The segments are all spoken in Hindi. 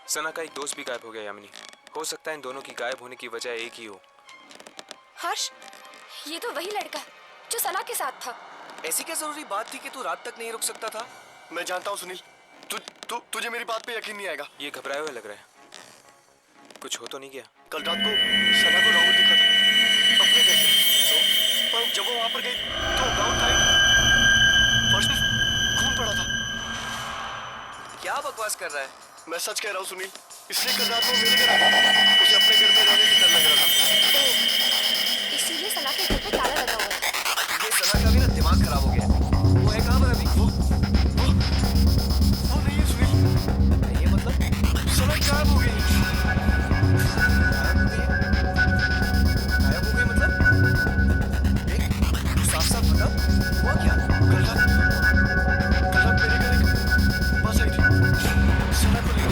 सना का एक दोस्त भी गायब हो गया यामिनी। हो सकता है इन दोनों की गायब होने की वजह एक ही हो। हर्ष, ये तो वही लड़का जो सना के साथ था। ऐसी क्या जरूरी बात थी कि तू रात तक नहीं रुक सकता था? मैं जानता हूँ सुनील, तुझे मेरी बात पे यकीन नहीं आएगा। ये घबराए हुए लग रहा है, कुछ हो तो नहीं गया? कल रात को सना को राहुल दिखा था अपने घर पे, पर जब वो वहां पर गई तो राहुल था फर्श पे खून पड़ा था। क्या बकवास कर रहा है? मैं सच कह रहा हूँ सुनील, इसलिए कल रात को मेरे घर आ गई। उसे अपने घर में रहने से डर लग रहा था। इसीलिए सना के घर पे ताला लगा हुआ है। ये सना का भी ना दिमाग खराब हो गया। वो है कहाँ पर अभी? वो नहीं है सुनील। ये मतलब सना गायब हो गई। गायब हो गई मतलब? देख, साफ साफ बता, हुआ क्या? कल रात मेरे घर एक बस आई थी, सना को लेकर।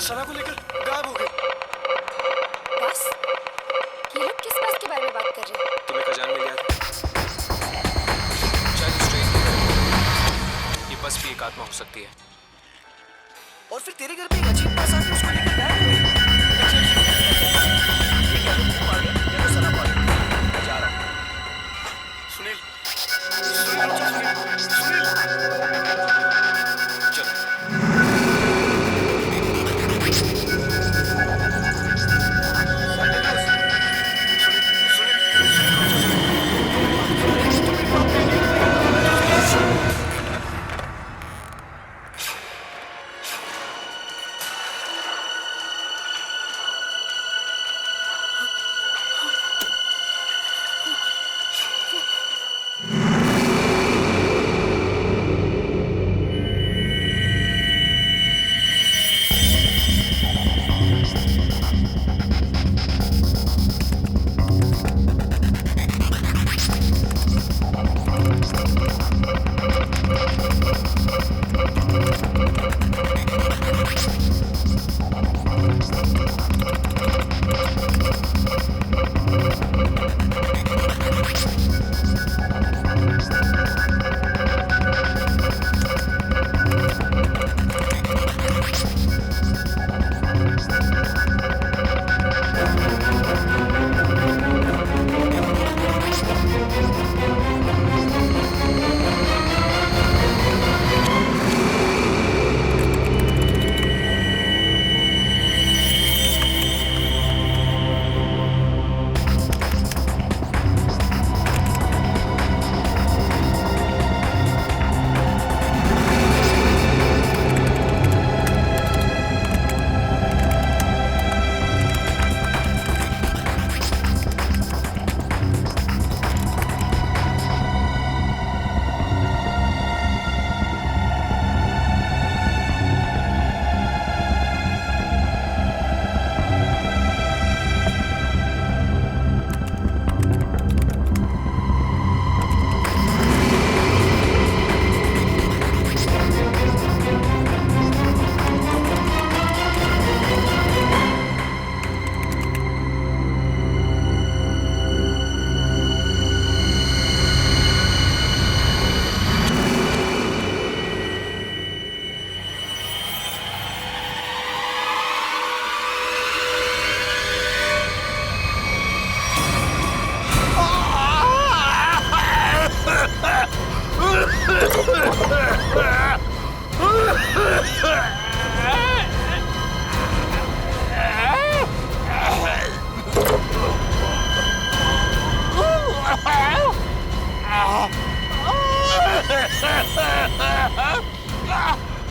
सना को लेकर गायब हो गई। बस? ये लोग किस बस के बारे में बात कर रहे हैं? तुम्हें खजान मिल गया था? शायद उस ट्रेन की तरह ये बस भी एक आत्मा हो सकती है। और फिर तेरे घर पे एक अजीब बस आके उसको लेकर गायब हो गई। ये क्या तो तू पागल या तो सना पागल? मैं जा रहा हूँ। सुनील, सुनील, सुनील, चलो।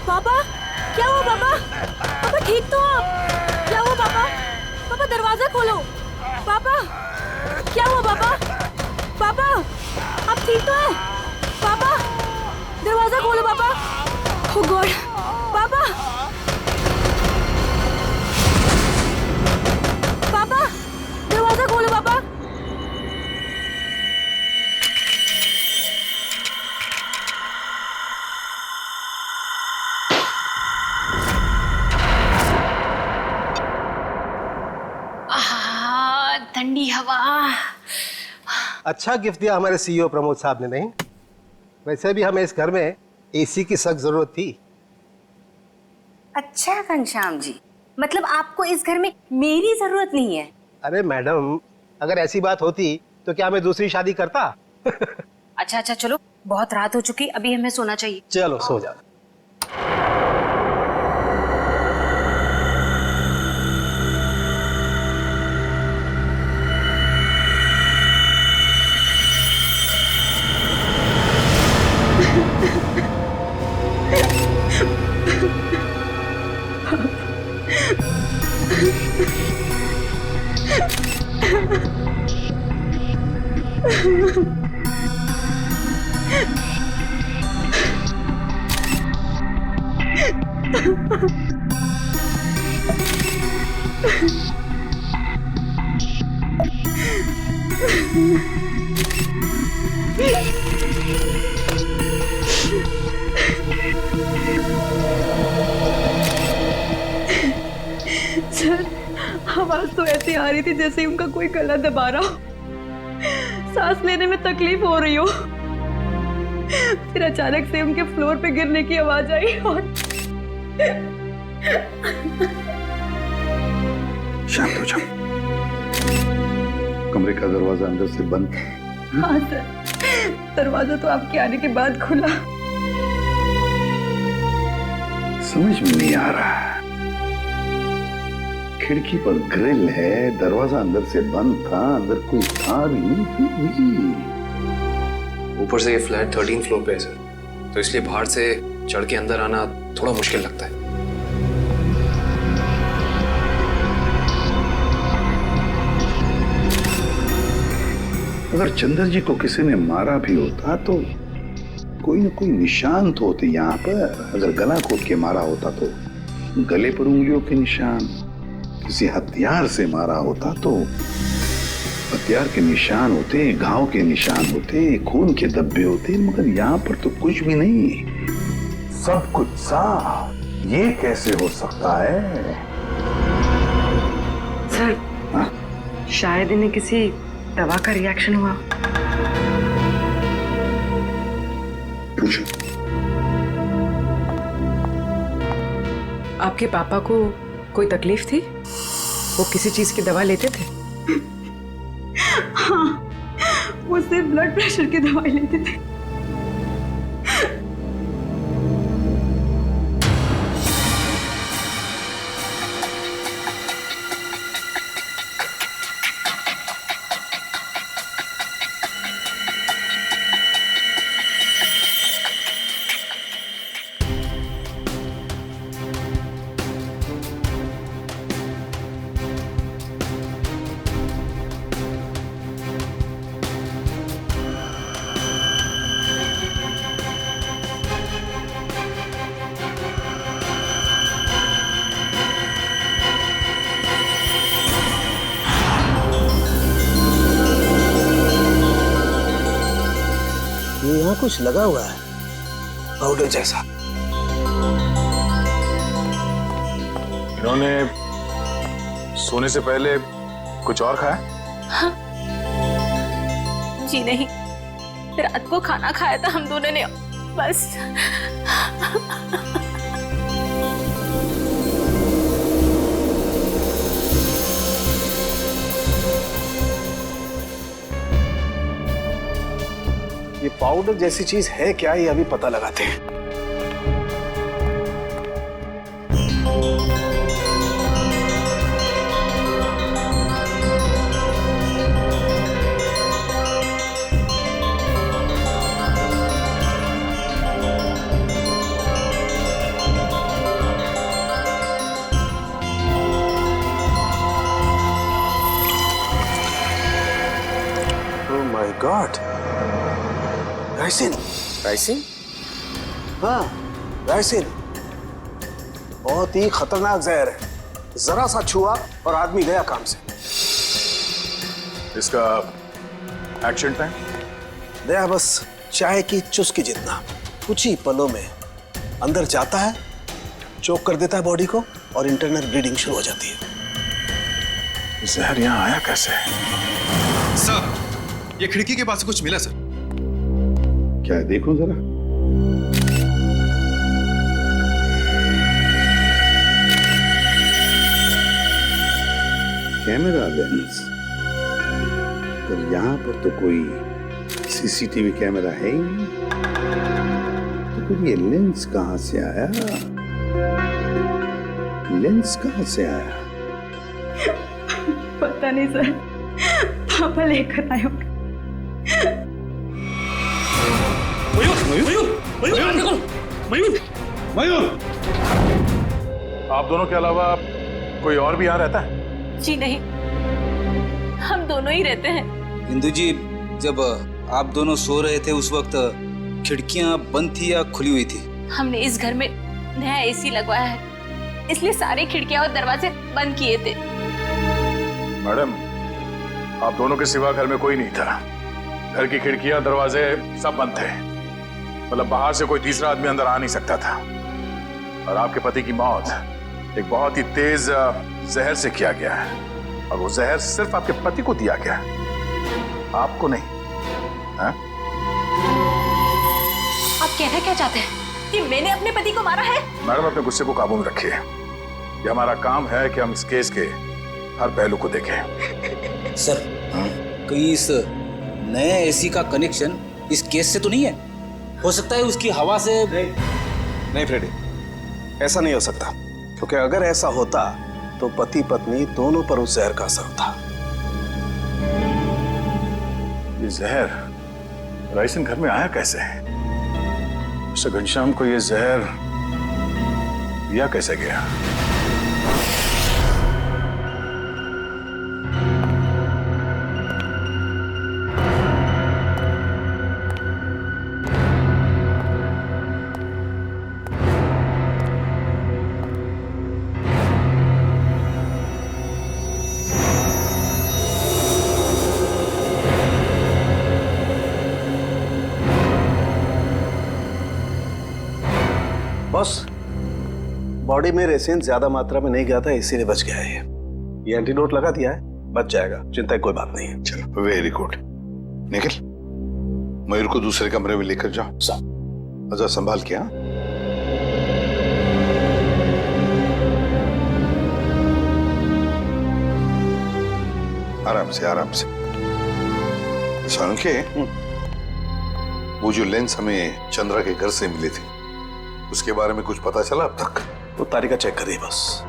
पापा, क्या हुआ पापा? पापा ठीक तो आप? क्या हुआ पापा? पापा दरवाजा खोलो। पापा, क्या हुआ पापा? पापा, आप ठीक तो हैं? पापा, दरवाजा खोलो पापा। ओह गॉड, पापा, पापा, दरवाजा खोलो पापा। ठंडी हवा। अच्छा गिफ्ट दिया हमारे सीईओ प्रमोद साहब ने। नहीं, वैसे भी हमें इस घर में एसी की सख्त जरूरत थी। अच्छा घनश्याम जी, मतलब आपको इस घर में मेरी जरूरत नहीं है? अरे मैडम, अगर ऐसी बात होती तो क्या मैं दूसरी शादी करता? अच्छा अच्छा, चलो बहुत रात हो चुकी, अभी हमें सोना चाहिए। चलो सो जाओ। सर, आवाज तो ऐसी आ रही थी जैसे उनका कोई गला दबा रहा हो, सांस लेने में तकलीफ हो रही हो। फिर अचानक से उनके फ्लोर पे गिरने की आवाज आई और शांत हो जाओ। कमरे का दरवाजा अंदर से बंद था। हाँ सर, दरवाजा तो आपके आने के बाद खुला। समझ में नहीं आ रहा। खिड़की पर ग्रिल है, दरवाजा अंदर से बंद था, अंदर कोई था भी नहीं, फिर भी। ऊपर से ये फ्लैट 13 फ्लोर पे है सर, तो इसलिए बाहर से चढ़ के अंदर आना थोड़ा मुश्किल लगता है। अगर चंद्र जी को किसी ने मारा भी होता तो कोई न कोई निशान तो होते यहाँ पर। अगर गला घोट के मारा होता तो गले पर उंगलियों के निशान, किसी हथियार से मारा होता तो हथियार के निशान होते, घाव के निशान होते, खून के धब्बे होते, मगर यहाँ पर तो कुछ भी नहीं, सब कुछ साफ। ये कैसे हो सकता है? सर, हाँ? शायद इन्हें किसी दवा का रिएक्शन हुआ। पूछो। आपके पापा को कोई तकलीफ थी? वो किसी चीज की दवा लेते थे? हाँ, वो सिर्फ ब्लड प्रेशर की दवाई लेते थे। यहाँ कुछ लगा हुआ है, पाउडर जैसा। इन्होंने सोने से पहले कुछ और खाया? जी नहीं, रात को खाना खाया था हम दोनों ने, बस। ये पाउडर जैसी चीज है क्या, ये अभी पता लगाते हैं। Oh my God, ricin. Ricin? हाँ, राइसिन बहुत ही खतरनाक जहर है। जरा सा छुआ और आदमी गया काम से। इसका एक्शन टाइम? दया बस चाय की चुस्की जितना, कुछ ही पलों में अंदर जाता है, चोक कर देता है बॉडी को और इंटरनल ब्लीडिंग शुरू हो जाती है। जहर यहाँ आया कैसे? सर, ये खिड़की के पास से कुछ मिला सर। क्या है, देखो जरा। Camera lens. पर यहाँ पर तो कोई सीसीटीवी कैमरा है ही नहीं, तो फिर ये लेंस कहाँ से आया? लेंस कहाँ से आया? पता नहीं सर, पापा लेकर आए होंगे। मयूर! आप दोनों के अलावा कोई और भी यहाँ रहता है? जी नहीं, हम दोनों ही रहते हैं। इंदु जी, जब आप दोनों सो रहे थे उस वक्त खिड़कियां बंद थी या खुली हुई थी? हमने इस घर में नया एसी लगवाया है, इसलिए सारी खिड़कियां और दरवाजे बंद किए थे। मैडम, आप दोनों के सिवा घर में कोई नहीं था। घर की खिड़कियां दरवाजे सब बंद थे। मतलब बाहर से कोई तीसरा आदमी अंदर आ नहीं सकता था। और आपके पति की मौत एक बहुत ही तेज जहर से किया गया है, और वो जहर सिर्फ आपके पति को दिया गया है, आपको नहीं। हाँ? आप कहना क्या चाहते हैं कि मैंने अपने पति को मारा है? मैडम, अपने गुस्से को काबू में रखिए। ये हमारा काम है कि हम इस केस के हर पहलू को देखें। सर, कहीं इस नए एसी का कनेक्शन इस केस से तो नहीं है? हो सकता है उसकी हवा से। नहीं फ्रेडी, ऐसा नहीं हो सकता, क्योंकि अगर ऐसा होता तो पति पत्नी दोनों पर उस जहर का असर था। ये जहर राइसन घर में आया कैसे? मिस्टर घनश्याम को ये जहर दिया कैसे गया? बॉस, बॉडी में रेसिन ज्यादा मात्रा में नहीं गया था, इसीलिए बच गया है। ये एंटीडोट लगा दिया है, बच जाएगा, चिंता की कोई बात नहीं है। चलो, वेरी गुड। निखिल, मयूर को दूसरे कमरे में लेकर जाओ। अच्छा, संभाल के। हाँ, आराम से आराम से। सांके, वो जो लेंस हमें चंद्रा के घर से मिले थे, उसके बारे में कुछ पता चला अब तक? वो तारिका चेक कर रही है बस।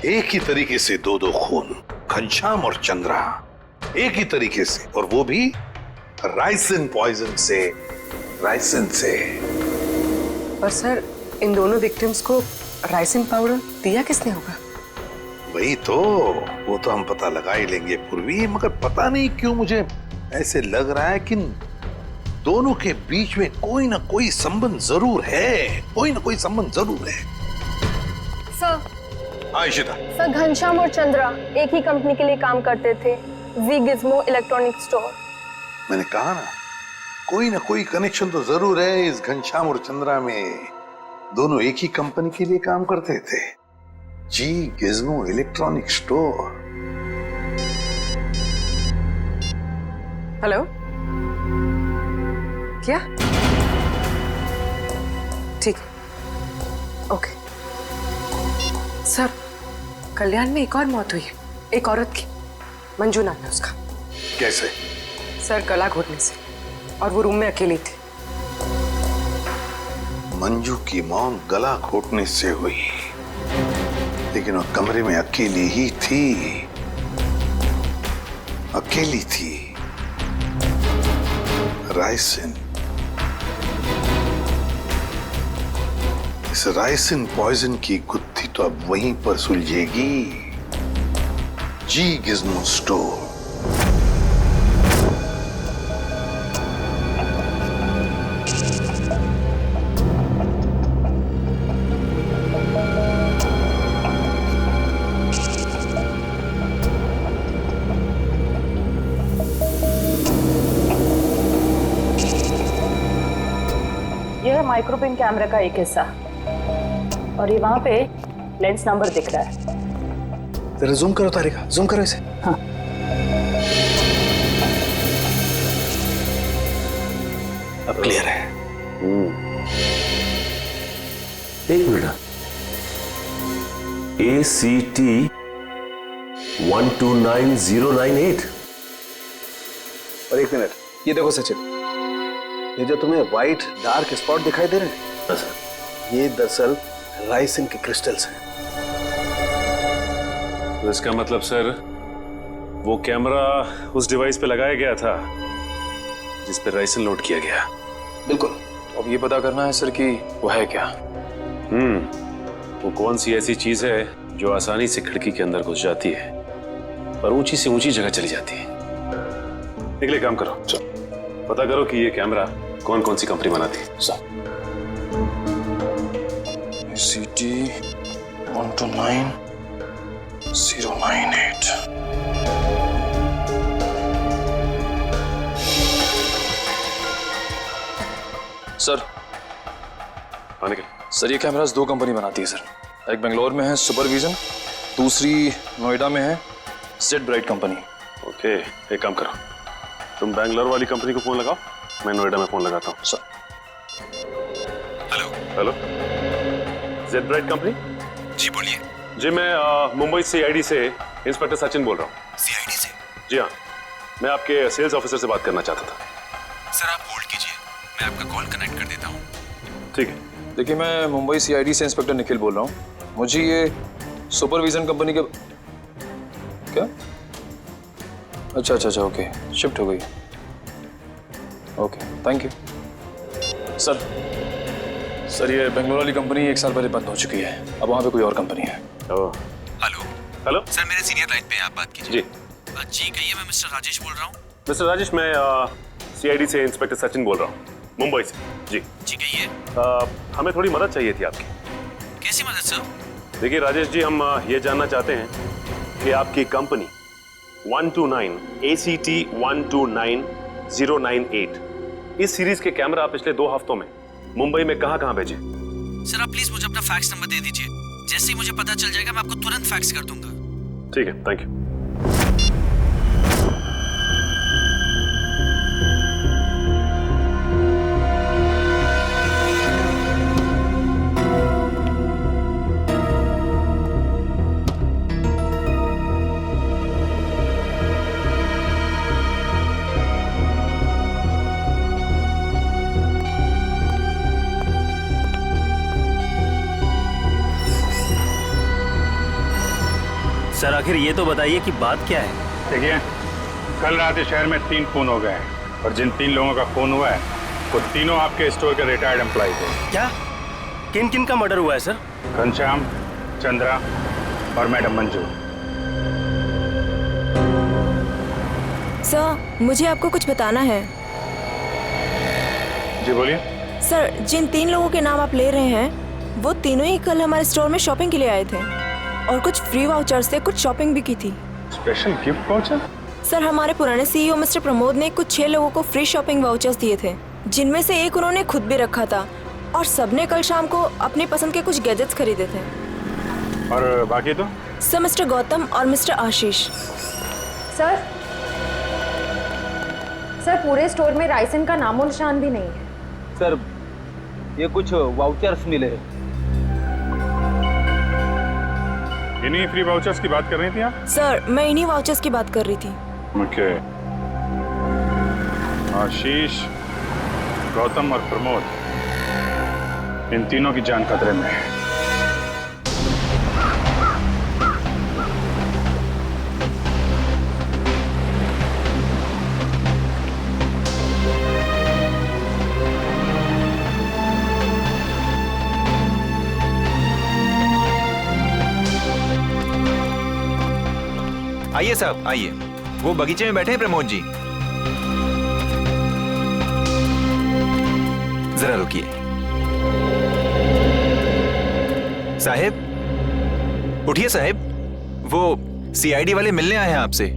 एक ही तरीके से दो खून, घनश्याम और चंद्रा, एक ही तरीके से, और वो भी राइसिन पॉइजन से। राइसिन से। पर सर, इन दोनों विक्टिम्स को राइसिन पाउडर दिया किसने होगा? वही तो, वो तो हम पता लगा ही लेंगे पूर्वी, मगर पता नहीं क्यों मुझे ऐसे लग रहा है कि दोनों के बीच में कोई ना कोई संबंध जरूर है, कोई ना कोई संबंध जरूर है। सर। हाँ इशिता। सर, घनश्याम और चंद्रा एक ही कंपनी के लिए काम करते थे, वी गिज़्मो इलेक्ट्रॉनिक स्टोर। मैंने कहा ना, कोई ना कोई कनेक्शन तो जरूर है इस घनश्याम और चंद्रा में। दोनों एक ही कंपनी के लिए काम करते थे, जी गिज़्मो इलेक्ट्रॉनिक स्टोर। हेलो, क्या? ठीक, ओके। सर, कल्याण में एक और मौत हुई है, एक औरत की, मंजू नाम है उसका। कैसे? सर, गला घोटने से, और वो रूम में अकेली थी। मंजू की मौत गला घोटने से हुई, लेकिन वो कमरे में अकेली ही थी, अकेली थी। राइसिन, इस राइसिन पॉइजन की गुत्थी तो अब वहीं पर सुलझेगी, जी गिज़्मो स्टोर। यह माइक्रोपिन कैमरा का एक हिस्सा, और ये वहां पे लेंस नंबर दिख रहा है। जरा जूम करो तारिका, जूम करो इसे। हाँ, अब क्लियर है। एक मिनट, ACT 129098। और एक मिनट, ये देखो सचिन, ये जो तुम्हें व्हाइट डार्क स्पॉट दिखाई दे रहे हैं, ये दरअसल राइसिन के क्रिस्टल्स हैं। तो इसका मतलब सर वो कैमरा उस डिवाइस पे लगाया गया था जिस पे राइसिन लोड किया गया। बिल्कुल। अब ये पता करना है सर कि वो है क्या। वो कौन सी ऐसी चीज है जो आसानी से खिड़की के अंदर घुस जाती है और ऊंची से ऊंची जगह चली जाती है। निकले, काम करो, पता करो कि ये कैमरा कौन कौन सी कंपनी बनाती है। ACT 129098। सर सर ये कैमरास दो कंपनी बनाती है सर। एक बेंगलोर में है सुपरविजन, दूसरी नोएडा में है जेड ब्राइट कंपनी। ओके, एक काम करो, तुम बैंगलोर वाली कंपनी को फोन लगाओ, मैं नोएडा में फोन लगाता हूँ। Sir. Hello, Z bright company? जी बोलिए। जी मैं मुंबई CID से इंस्पेक्टर सचिन बोल रहा हूँ। CID से? जी हाँ, मैं आपके सेल्स ऑफिसर से बात करना चाहता था। सर आप होल्ड कीजिए, मैं आपका कॉल कनेक्ट कर देता हूँ। ठीक है। देखिए मैं मुंबई CID से इंस्पेक्टर निखिल बोल रहा हूँ। मुझे ये सुपरविजन कंपनी के क्या? अच्छा ओके, शिफ्ट हो गई। Okay, thank you. सर ये बेंगलोर वाली कंपनी 1 साल पहले बंद हो चुकी है, अब वहाँ पे कोई और कंपनी है। हेलो सर, मेरे सीनियर लाइन पे हैं, आप बात कीजिए। जी जी कहिए, मैं मिस्टर राजेश बोल रहा हूँ। मिस्टर राजेश, मैं CID से इंस्पेक्टर सचिन बोल रहा हूँ, मुंबई से। जी कहिए। हमें थोड़ी मदद चाहिए थी आपकी। कैसी मदद सर? देखिए राजेश जी, हम ये जानना चाहते हैं कि आपकी कंपनी 129 ACT 129098 इस सीरीज के कैमरा पिछले 2 हफ्तों में मुंबई में कहां भेजे? सर आप प्लीज मुझे अपना फैक्स नंबर दे दीजिए, जैसे ही मुझे पता चल जाएगा मैं आपको तुरंत फैक्स कर दूंगा। ठीक है, थैंक यू। सर आखिर ये तो बताइए कि बात क्या है? देखिए, कल रात इस शहर में 3 खून हो गए हैं और जिन 3 लोगों का खून हुआ है वो तीनों आपके स्टोर के रिटायर्ड एम्प्लॉय थे। क्या? किन किन का मर्डर हुआ है सर? घनश्याम, चंद्रा और मैडम मंजू। सर मुझे आपको कुछ बताना है। जी बोलिए। सर जिन 3 लोगों के नाम आप ले रहे हैं वो तीनों ही कल हमारे स्टोर में शॉपिंग के लिए आए थे और कुछ फ्री वाउचर से कुछ शॉपिंग भी की थी। Special gift voucher? सर हमारे पुराने CEO मिस्टर प्रमोद ने कुछ 6 लोगों को फ्री शॉपिंग वाउचर्स दिए थे, जिनमें से एक उन्होंने खुद भी रखा था और सबने कल शाम को अपनी पसंद के कुछ गैजेट्स खरीदे थे। और बाकी तो? सर मिस्टर गौतम और मिस्टर आशीष। सर पूरे स्टोर में राइसन का नामो निशान भी नहीं है। सर ये कुछ वाउचर्स मिले। इन्हीं फ्री वाउचर्स की बात कर रही थी आप? सर मैं इन्हीं वाउचर्स की बात कर रही थी। ओके। आशीष, गौतम और प्रमोद, इन तीनों की जान खतरे में है। आइए साहब आइए, वो बगीचे में बैठे हैं प्रमोद जी। जरा रुकिए। साहिब उठिए साहिब, वो CID वाले मिलने आए हैं आपसे।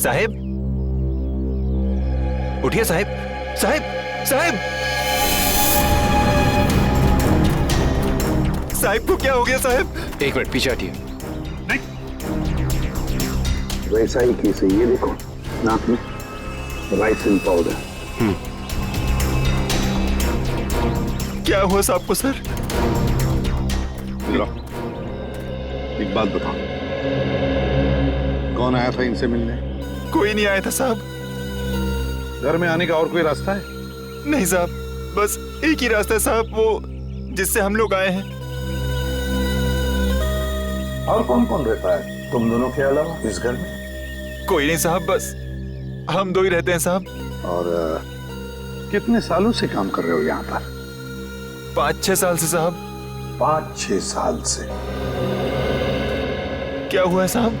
साहिब उठिए साहिब। साहिब साहिब साहिब को क्या हो गया साहिब? एक मिनट पीछे हटिए। वैसा ही केस है, ये देखो नाक में राइसिन पाउडर। क्या हुआ साहब को सर? इधर आओ। एक बात बताओ, कौन आया था इनसे मिलने? कोई नहीं आया था साहब। घर में आने का और कोई रास्ता है? नहीं साहब, बस एक ही रास्ता है साहब, वो जिससे हम लोग आए हैं। और कौन कौन रहता है तुम दोनों के अलावा इस घर में? कोई नहीं साहब, बस हम दो ही रहते हैं साहब। और कितने सालों से काम कर रहे हो यहाँ पर? 5-6 साल से साहब। 5-6 साल से? क्या हुआ है साहब?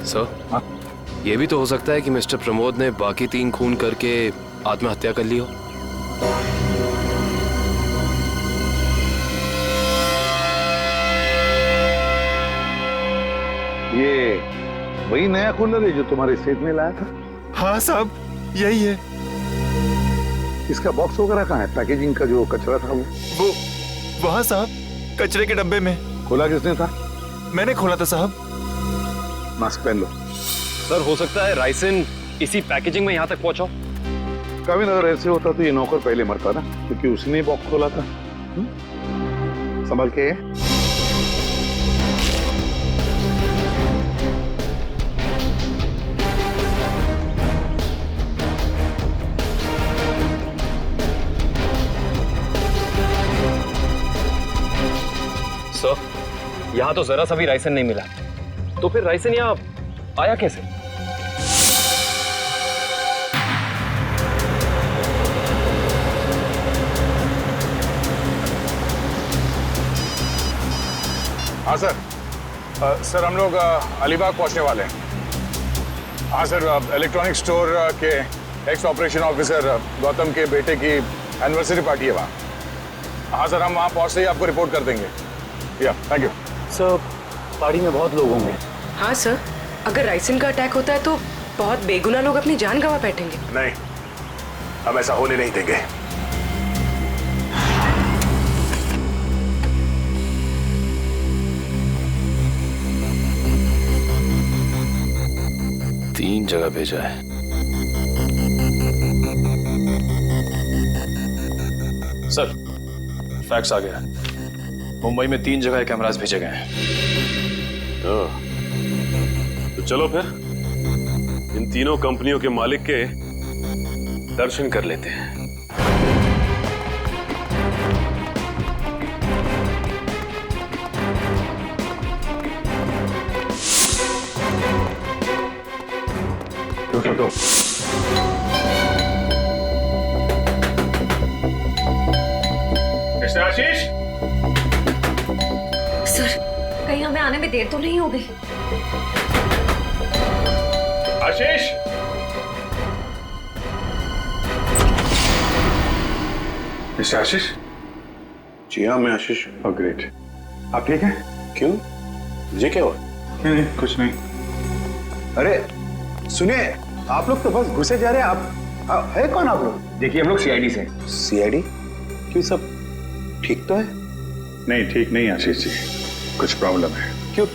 सर, ये भी तो हो सकता है कि मिस्टर प्रमोद ने बाकी 3 खून करके आत्महत्या कर ली हो। ये वही नया कूलर है जो तुम्हारे सेठ ने लाया था? हाँ साहब, यही है। इसका बॉक्स वगैरह कहाँ है? पैकेजिंग का जो कचरा था वो वहाँ साहब, कचरे के डब्बे में। खोला किसने था? मैंने खोला था साहब। मास्क पहन लो। सर, हो सकता है राइसिन इसी पैकेजिंग में यहाँ तक पहुँचा। कभी अगर ऐसे होता तो ये नौकर पहले मरता ना, क्योंकि उसने ही बॉक्स खोला था। संभल के। सर, यहाँ तो जरा सा भी राइसन नहीं मिला, तो फिर राइसन यहाँ आया कैसे? हाँ सर। सर हम लोग अलीबाग पहुंचने वाले हैं। हाँ सर, इलेक्ट्रॉनिक स्टोर के एक्स ऑपरेशन ऑफिसर गौतम के बेटे की एनिवर्सरी पार्टी है वहाँ। हाँ सर, हम वहाँ पहुँचते ही आपको रिपोर्ट कर देंगे। या थैंक यू सर। पार्टी में बहुत लोग होंगे। हाँ सर, अगर राइसिन का अटैक होता है तो बहुत बेगुनाह लोग अपनी जान गंवा बैठेंगे। नहीं, हम ऐसा होने नहीं देंगे। तीन जगह भेजा है। सर, फैक्स आ गया। मुंबई में 3 जगह कैमरास भेजे गए हैं। तो चलो फिर इन तीनों कंपनियों के मालिक के दर्शन कर लेते हैं। तो मिस्टर आशीष, सर, कहीं हमें आने में देर तो नहीं हो गई? आशीष, मिस्टर आशीष। जी हाँ, मैं आशीष। Oh great. आप ठीक हैं? क्यों, ये क्या हुआ? नहीं, कुछ नहीं। अरे सुनिए, आप लोग तो बस घुसे जा रहे हैं। आप है कौन आप लोग? देखिए, हम लोग सीआईडी से। सीआईडी? क्यों, सब ठीक तो है? नहीं, ठीक नहीं आशीष जी, कुछ प्रॉब्लम है। क्यों,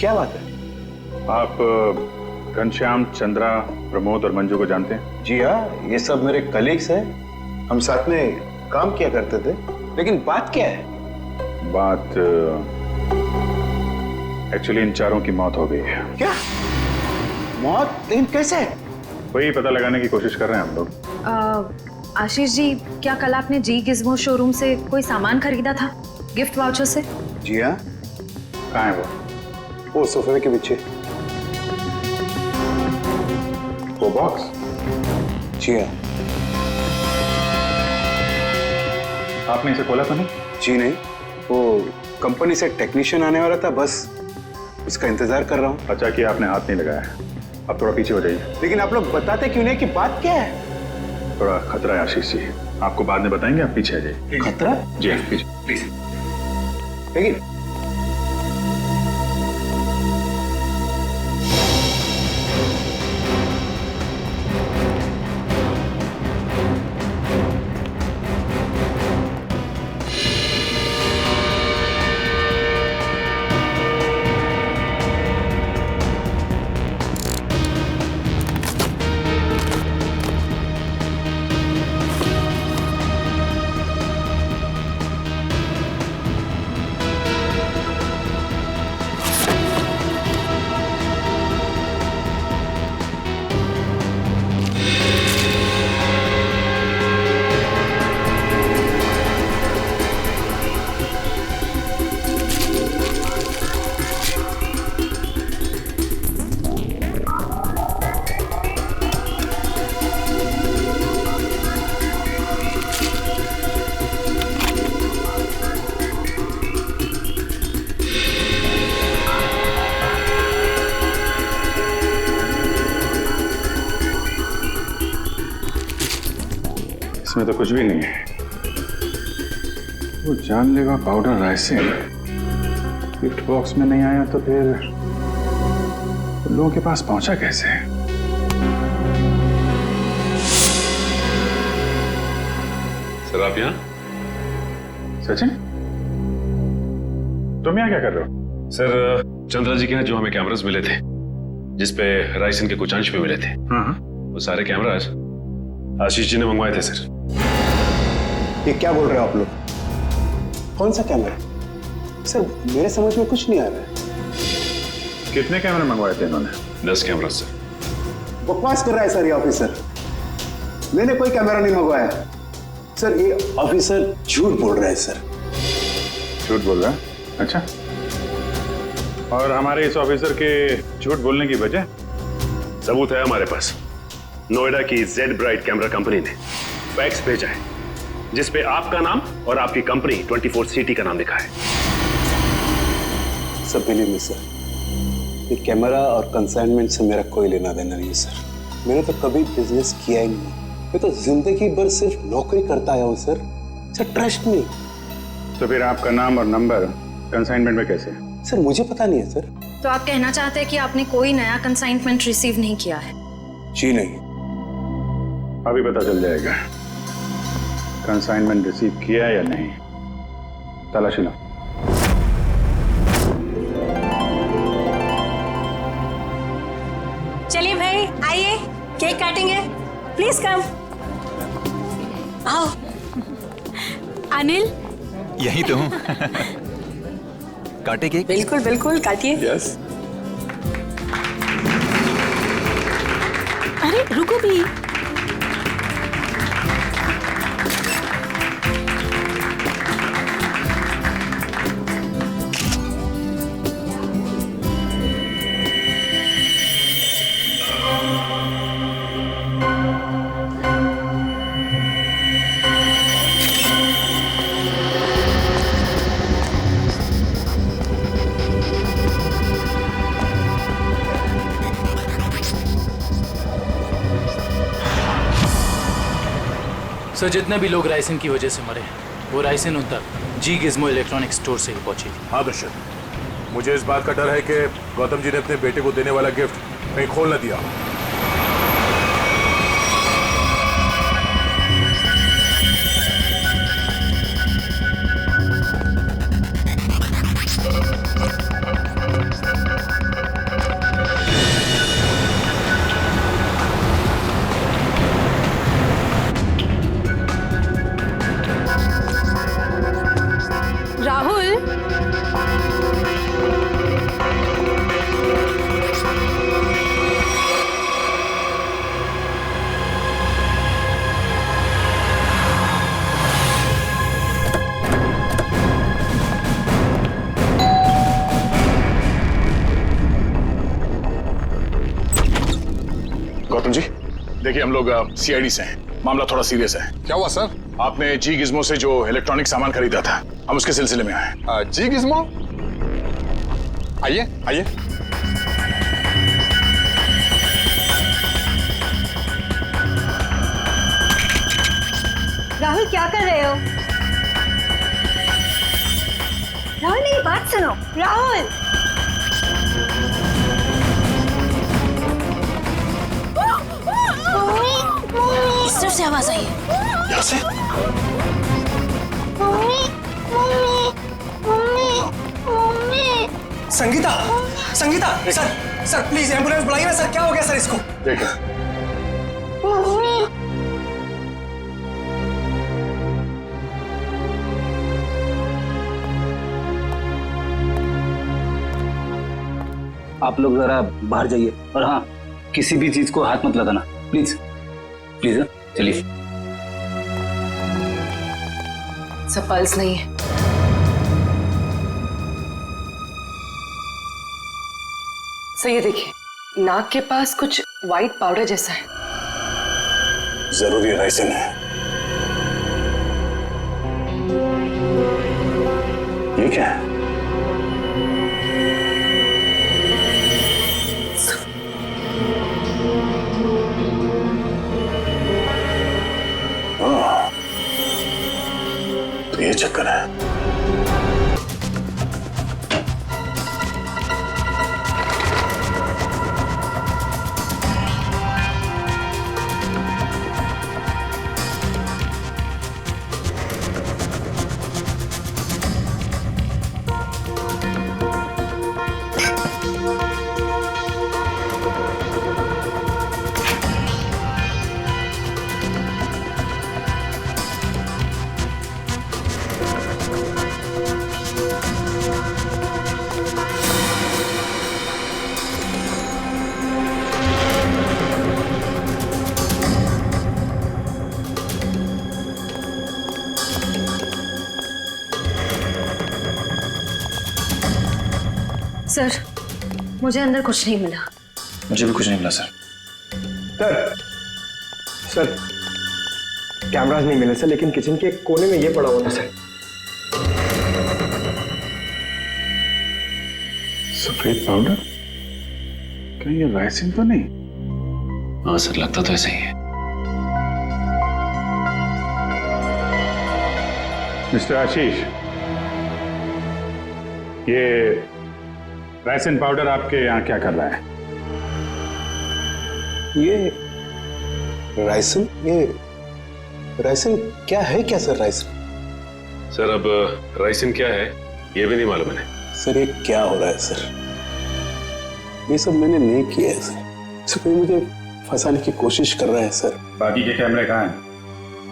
क्या बात है? आप घनश्याम, चंद्रा, प्रमोद और मंजू को जानते हैं? जी हाँ, ये सब मेरे कलीग्स हैं। हम साथ में काम किया करते थे। लेकिन बात क्या है? बात एक्चुअली इन चारों की मौत हो गई है। क्या मौत? लेकिन कैसे? वही पता लगाने की कोशिश कर रहे हैं हम लोग। आशीष जी, क्या कल आपने जी गिज़्मो शोरूम से कोई सामान खरीदा था गिफ्ट वाउचर से? जी हाँ। कहाँ है वो सोफे के पीछे। वो बॉक्स? जी हाँ। आपने इसे खोला तो नहीं? जी नहीं, वो कंपनी से टेक्नीशियन आने वाला था, बस उसका इंतजार कर रहा हूँ। अच्छा कि आपने हाथ नहीं लगाया। अब थोड़ा पीछे हो जाइए। लेकिन आप लोग बताते क्यों नहीं कि बात क्या है? थोड़ा खतरा है आशीष जी, आपको बाद में बताएंगे, आप पीछे आ जाइए। खतरा? जी पीछे प्लीज। लेकिन इसमें तो कुछ भी नहीं है। वो जानलेवा पाउडर राइसिन गिफ्ट बॉक्स में नहीं आया तो फिर उन लोगों के पास पहुंचा कैसे? सर आप यहाँ? सचिन, तुम यहाँ क्या कर रहे हो? सर चंद्रा जी के यहाँ जो हमें कैमरास मिले थे जिसपे राइसिन के कुछ अंश भी मिले थे, वो सारे कैमरास आशीष जी ने मंगवाए थे सर। ये क्या बोल रहे हो आप लोग? कौन सा कैमरा? सर मेरे समझ में कुछ नहीं आ रहा है। कितने कैमरे मंगवाए थे इन्होंने? 10 कैमरा सर। बकवास कर रहा है सर ये ऑफिसर। मैंने कोई कैमरा नहीं मंगवाया। सर ये ऑफिसर झूठ बोल रहा है सर। झूठ बोल रहा है? अच्छा, और हमारे इस ऑफिसर के झूठ बोलने की वजह? सबूत है हमारे पास। नोएडा की जेड ब्राइट कैमरा कंपनी ने फैक्स भेजा है जिसपे आपका नाम और आपकी कंपनी 24 सिटी का नाम लिखा है। सब बिलीव मी सर, ये कैमरा और कंसाइनमेंट से मेरा कोई लेना देना नहीं सर। मैंने तो कभी बिजनेस किया ही नहीं। मैं तो जिंदगी भर सिर्फ नौकरी करता आया हूँ सर। Sir trust me. तो फिर आपका नाम और नंबर कंसाइनमेंट में कैसे? सर मुझे पता नहीं है सर। तो आप कहना चाहते हैं कि आपने कोई नया कंसाइनमेंट रिसीव नहीं किया है? जी नहीं। अभी पता चल जाएगा कंसाइनमेंट रिसीव किया या नहीं। तलाशी लो। चलिए भाई आइए, केक काटेंगे। Please come. आओ। अनिल, यही तो हूँ। काटे केक? बिल्कुल बिल्कुल काटिए। यस। अरे रुको भी। सर जितने भी लोग राइसिन की वजह से मरे वो राइसिन उन तक जी गिज़्मो इलेक्ट्रॉनिक स्टोर से ही पहुंची थी। हाँ दुष्यंत, मुझे इस बात का डर है कि गौतम जी ने अपने बेटे को देने वाला गिफ्ट कहीं खोल न दिया। राहुल, गौतम जी देखिए, हम लोग सीआईडी से हैं। मामला थोड़ा सीरियस है। क्या हुआ सर? आपने जी गिज़्मो से जो इलेक्ट्रॉनिक सामान खरीदा था, हम उसके सिलसिले में आए। जी गिज़्मो? आइए आइए। राहुल क्या कर रहे हो? राहुल मेरी बात सुनो। राहुल इस तरफ से आवाज आई है। यहाँ से? Sangeeta, Sangeeta, sir please ambulance बुलाइए ना सर। क्या हो गया सर इसको? देखो आप लोग जरा बाहर जाइए और हाँ, किसी भी चीज को हाथ मत लगाना प्लीज प्लीज। चलिए। सब पल्स नहीं है। सर ये देखिए, नाक के पास कुछ वाइट पाउडर जैसा है। जरूरी राइसिन है। ये क्या है? चक्कर है। सर, मुझे अंदर कुछ नहीं मिला। मुझे भी कुछ नहीं मिला सर। सर कैमरास नहीं मिले सर, लेकिन किचन के कोने में ये पड़ा हुआ था सर। सफेद पाउडर? कहीं ये राइसिन तो नहीं? हाँ सर, लगता तो ऐसा ही है। मिस्टर आशीष, ये राइसिन पाउडर आपके यहाँ क्या कर रहा है? ये राइसिन क्या है? क्या सर राइसिन? सर अब राइसिन क्या है ये भी नहीं मालूम है। सर ये क्या हो रहा है सर? ये सब मैंने नहीं किया है सर। सर कोई मुझे फंसाने की कोशिश कर रहा है सर। बाकी के कैमरे कहाँ हैं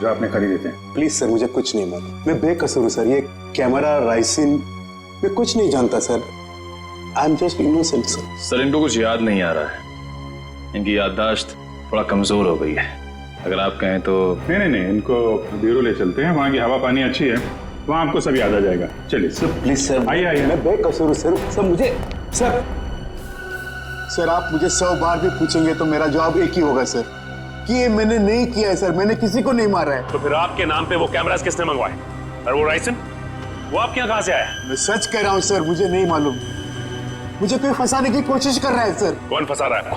जो आपने खरीदे थे? प्लीज सर, मुझे कुछ नहीं मालूम। मैं बेकसूर हूँ सर। ये कैमरा, राइसिन, मैं कुछ नहीं जानता sir. I am just innocent sir. Sir इनको कुछ याद नहीं आ रहा है, इनकी याददाश्त थोड़ा कमजोर हो गई है। अगर आप कहें तो। नहीं, इनको ब्यूरो ले चलते हैं, वहाँ की हवा पानी अच्छी है, वहाँ आपको सब याद आ जाएगा। चलिए सर प्लीज सर, आइए। मैं बेकसूर हूँ सर। सर मुझे सर आप मुझे 100 बार भी पूछेंगे तो मेरा जवाब एक ही होगा सर, कि ये मैंने नहीं किया है सर। मैंने किसी को नहीं मारा है। तो फिर आपके नाम पे वो कैमरास किसने मंगवाए? और वो राइसिन, वो आपके यहाँ कहाँ से आया? मैं सच कह रहा हूँ सर, मुझे नहीं मालूम। मुझे कोई फंसाने की कोशिश कर रहा है सर। कौन फंसा रहा है आपको?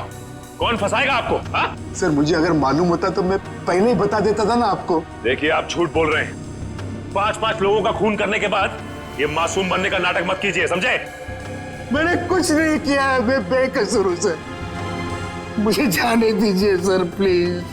कौन फंसाएगा आपको? हाँ? सर मुझे अगर मालूम होता तो मैं पहले ही बता देता था ना आपको। देखिए आप झूठ बोल रहे हैं। 5-5 लोगों का खून करने के बाद ये मासूम बनने का नाटक मत कीजिए, समझे? मैंने कुछ नहीं किया है, मैं बेकसूर हूं सर। मुझे जाने दीजिए सर प्लीज।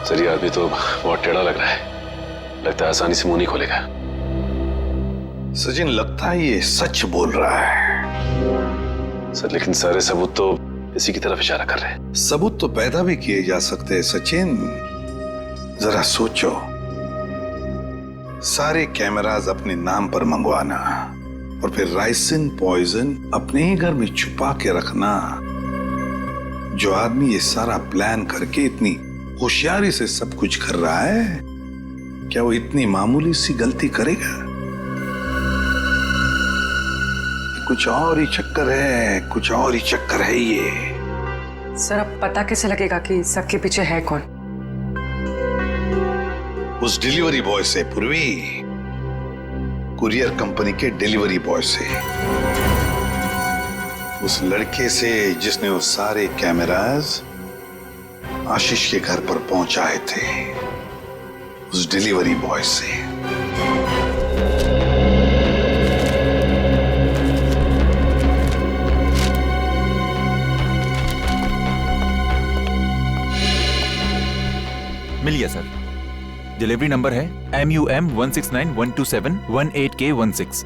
सर ये आदमी तो बहुत टेढ़ा लग रहा है, लगता है आसानी से मुंह नहीं खोलेगा। सचिन, लगता है ये सच बोल रहा है। सर लेकिन सारे सबूत तो इसी की तरफ इशारा कर रहे हैं। सबूत तो पैदा भी किए जा सकते हैं सचिन। जरा सोचो, सारे कैमरास अपने नाम पर मंगवाना और फिर राइसिन पॉइजन अपने ही घर में छुपा के रखना। जो आदमी ये सारा प्लान करके इतनी होशियारी से सब कुछ कर रहा है, क्या वो इतनी मामूली सी गलती करेगा? कुछ और ही चक्कर है, कुछ और ही चक्कर है ये। सर अब पता कैसे लगेगा कि सबके पीछे है कौन? उस डिलीवरी बॉय से पूर्वी, कुरियर कंपनी के डिलीवरी बॉय से, उस लड़के से जिसने वो सारे कैमरास आशीष के घर पर पहुंचाए थे, उस डिलीवरी बॉय से। मिल गया सर। डिलीवरी नंबर है MUM 169127128K16।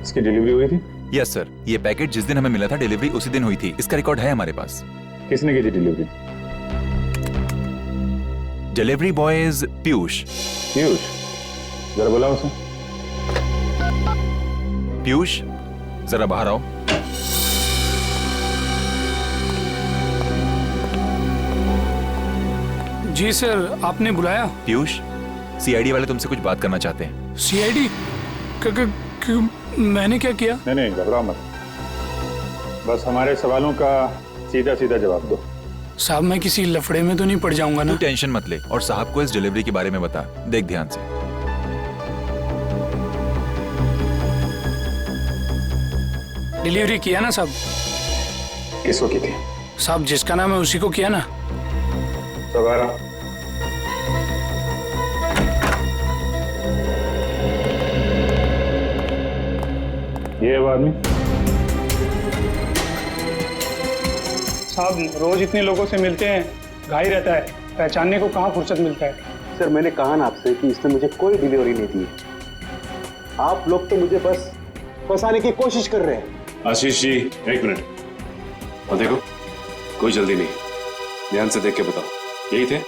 इसकी डिलीवरी हुई थी? यस सर, ये पैकेट जिस दिन हमें मिला था डिलीवरी उसी दिन हुई थी। इसका रिकॉर्ड है हमारे पास। किसने की थी delivery? Delivery boy is Piyush. Piyush, जरा बुलाओ उसे। पीयूष जरा बाहर आओ। जी सर, आपने बुलाया? पीयूष, CID वाले तुमसे कुछ बात करना चाहते हैं। CID? मैंने क्या किया? नहीं, घबराओ मत, बस हमारे सवालों का सीधा सीधा जवाब दो। साहब मैं किसी लफड़े में तो नहीं पड़ जाऊंगा ना? तू टेंशन मत ले और साहब को इस डिलीवरी के बारे में बता। देख ध्यान से। डिलीवरी किया ना साहब? किसको की थी? साहब जिसका नाम है उसी को किया ना। सवारा ये वो आदमी साहब रोज इतने लोगों से मिलते हैं, घाई रहता है, पहचानने को कहाँ फुर्सत मिलता है। सर मैंने कहा ना आपसे कि इसने मुझे कोई डिलीवरी नहीं दी। आप लोग तो मुझे बस फंसाने की कोशिश कर रहे हैं। आशीष जी एक मिनट, और देखो कोई जल्दी नहीं, ध्यान से देख के बताओ यही थे?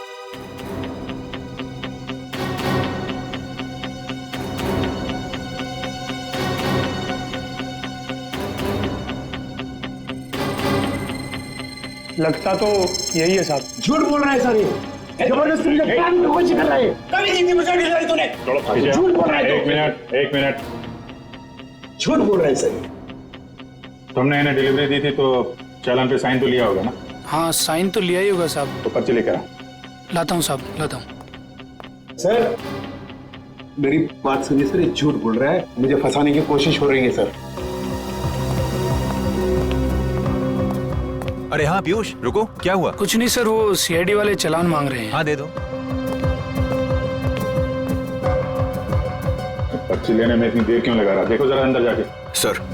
लगता तो यही है साहब। झूठ बोल रहा है सर, ये जबरदस्ती मुझे प्लान में कोशिश कर रहा है। कभी नहीं दी मुझे डिलीवरी तूने। झूठ बोल रहा है। एक मिनट झूठ बोल रहा है सर। तुमने इन्हें डिलीवरी दी थी तो चालान पे साइन तो लिया होगा ना? हाँ साइन तो लिया ही होगा साहब। तो पर्ची लेकर आओ। लाता हूँ साहब, लाता हूँ। सर मेरी बात सुनिए सर, ये झूठ बोल रहा है, मुझे फंसाने की कोशिश हो रही है सर। अरे हाँ पीयूष रुको, क्या हुआ? कुछ नहीं सर, वो सीआईडी वाले चालान मांग रहे हैं। हाँ दे दो। पर्ची लेने में इतनी देर क्यों लगा रहा? देखो जरा अंदर जाके। सर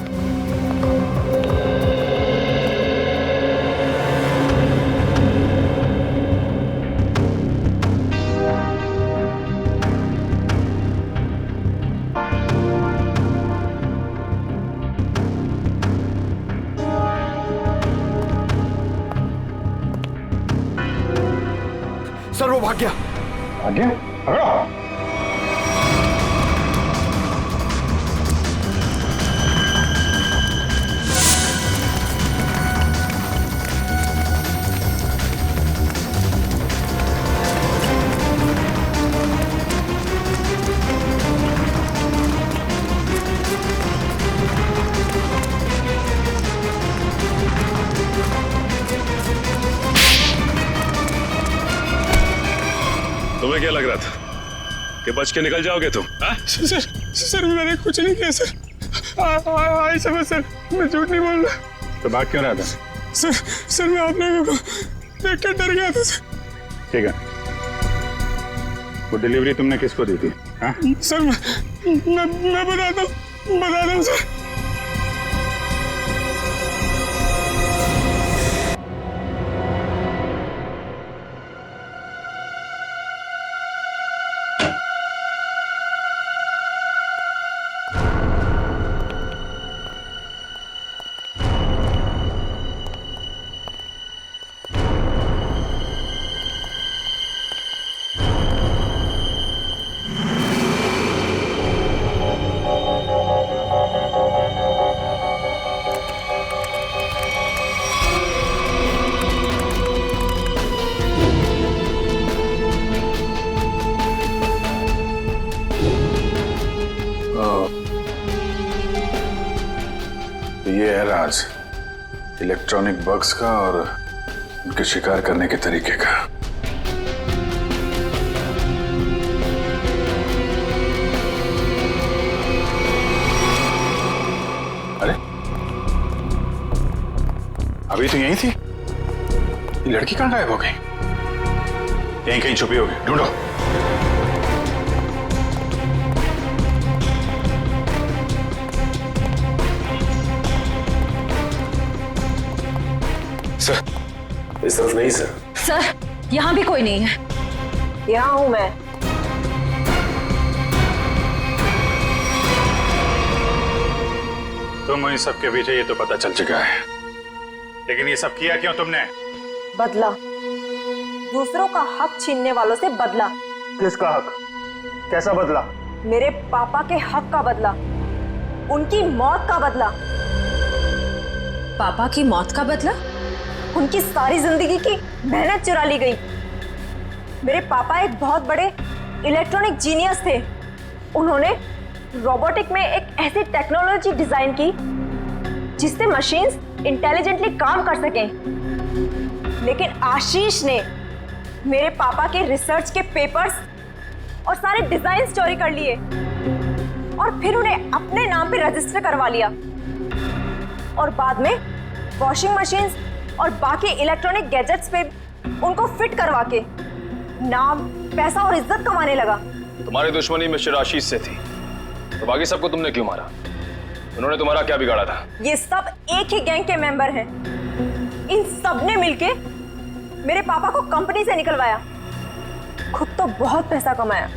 सर वो भाग गया। भाग गया? पकड़ो। तुम्हें क्या लग रहा था कि बच के निकल जाओगे तुम? सर मैंने कुछ नहीं किया सर। आई समझ सर, मैं झूठ नहीं बोल रहा। तो भाग क्यों रहा था? सर मैं आप लोगों को देख कर डर गया था सर। ठीक है, वो डिलीवरी तुमने किसको दी थी? हाँ? सर मैं बताता हूँ सर। ये है राज इलेक्ट्रॉनिक बग्स का और उनके शिकार करने के तरीके का। अरे अभी तो यहीं थी, ये लड़की कहां गायब हो गई? यहीं कहीं छुपी होगी, ढूंढो। सर इस तरफ नहीं सर। सर यहाँ भी कोई नहीं है। यहाँ हूं मैं। तुम इन सब के पीछे ये तो पता चल चुका है, लेकिन ये सब किया क्यों तुमने? बदला, दूसरों का हक छीनने वालों से बदला। किसका हक? कैसा बदला? मेरे पापा के हक का बदला, उनकी मौत का बदला। पापा की मौत का बदला? उनकी सारी जिंदगी की मेहनत चुरा ली गई। मेरे पापा एक बहुत बड़े इलेक्ट्रॉनिक जीनियस थे। उन्होंने रोबोटिक में एक ऐसी टेक्नोलॉजी डिजाइन की जिससे मशीन्स इंटेलिजेंटली काम कर सकें। लेकिन आशीष ने मेरे पापा के रिसर्च के पेपर्स और सारे डिजाइन चोरी कर लिए और फिर उन्हें अपने नाम पे रजिस्टर करवा लिया। और बाद में वॉशिंग मशीन और बाकी इलेक्ट्रॉनिक गैजेट्स पे उनको फिट करवा के नाम, पैसा और इज्जत कमाने लगा। तुम्हारी दुश्मनी मिस्टर आशीष से थी, तो बाकी सबको तुमने क्यों मारा? उन्होंने तुम्हारा क्या बिगाड़ा था? ये सब एक ही गैंग के मेंबर हैं। इन सब ने मिलके मेरे पापा को कंपनी से निकलवाया, खुद तो बहुत पैसा कमाया,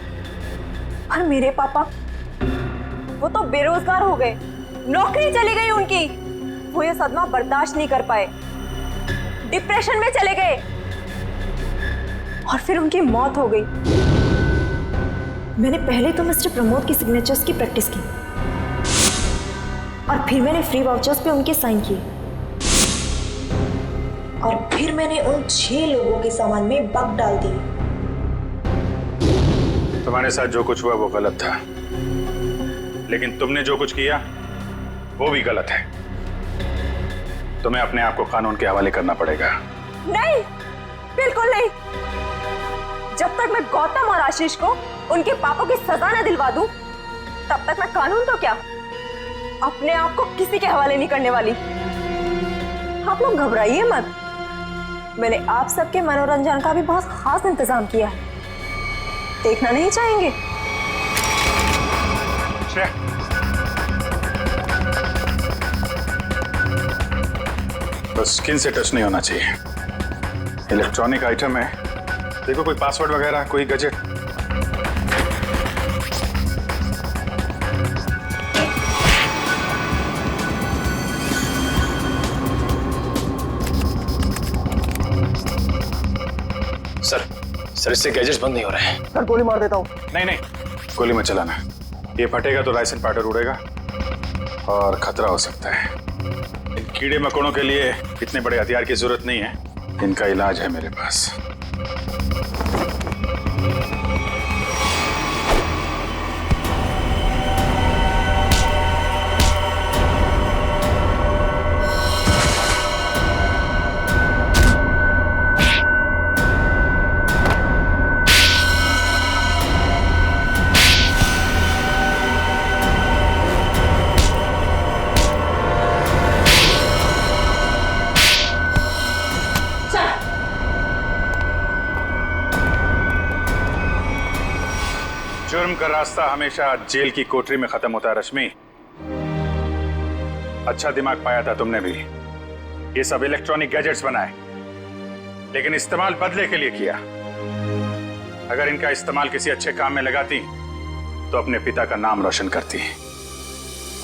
पर मेरे पापा वो तो बेरोजगार हो गए, नौकरी चली गई उनकी। वो ये सदमा बर्दाश्त नहीं कर पाए, डिप्रेशन में चले गए और फिर उनकी मौत हो गई। मैंने पहले तो मिस्टर प्रमोद की सिग्नेचर्स की प्रैक्टिस की और फिर मैंने फ्री वाउचर्स पे उनके साइन किए और फिर मैंने उन 6 लोगों के सामान में बग डाल दिए। तुम्हारे साथ जो कुछ हुआ वो गलत था, लेकिन तुमने जो कुछ किया वो भी गलत है। तुम्हें अपने आप को कानून के हवाले करना पड़ेगा। नहीं, बिल्कुल नहीं। जब तक मैं गौतम और आशीष को उनके पापों की सजा न दिलवा दूं, तब तक मैं कानून तो क्या, अपने आप को किसी के हवाले नहीं करने वाली। आप लोग घबराइए मत, मैंने आप सबके मनोरंजन का भी बहुत खास इंतजाम किया है। देखना नहीं चाहेंगे? बस स्किन से टच नहीं होना चाहिए। इलेक्ट्रॉनिक आइटम है, देखो कोई पासवर्ड वगैरह, कोई गैजेट। सर इससे गैजेट्स बंद नहीं हो रहे हैं। सर गोली मार देता हूँ। नहीं, गोली मत चलाना। ये फटेगा तो राइसन पाउडर उड़ेगा और खतरा हो सकता है। इन कीड़े मकोड़ों के लिए इतने बड़े हथियार की जरूरत नहीं है, इनका इलाज है मेरे पास। जुर्म का रास्ता हमेशा जेल की कोठरी में खत्म होता है रश्मि। अच्छा दिमाग पाया था तुमने भी। ये सब इलेक्ट्रॉनिक गैजेट्स बनाए, लेकिन इस्तेमाल बदले के लिए किया। अगर इनका इस्तेमाल किसी अच्छे काम में लगाती तो अपने पिता का नाम रोशन करती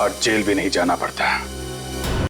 और जेल भी नहीं जाना पड़ता।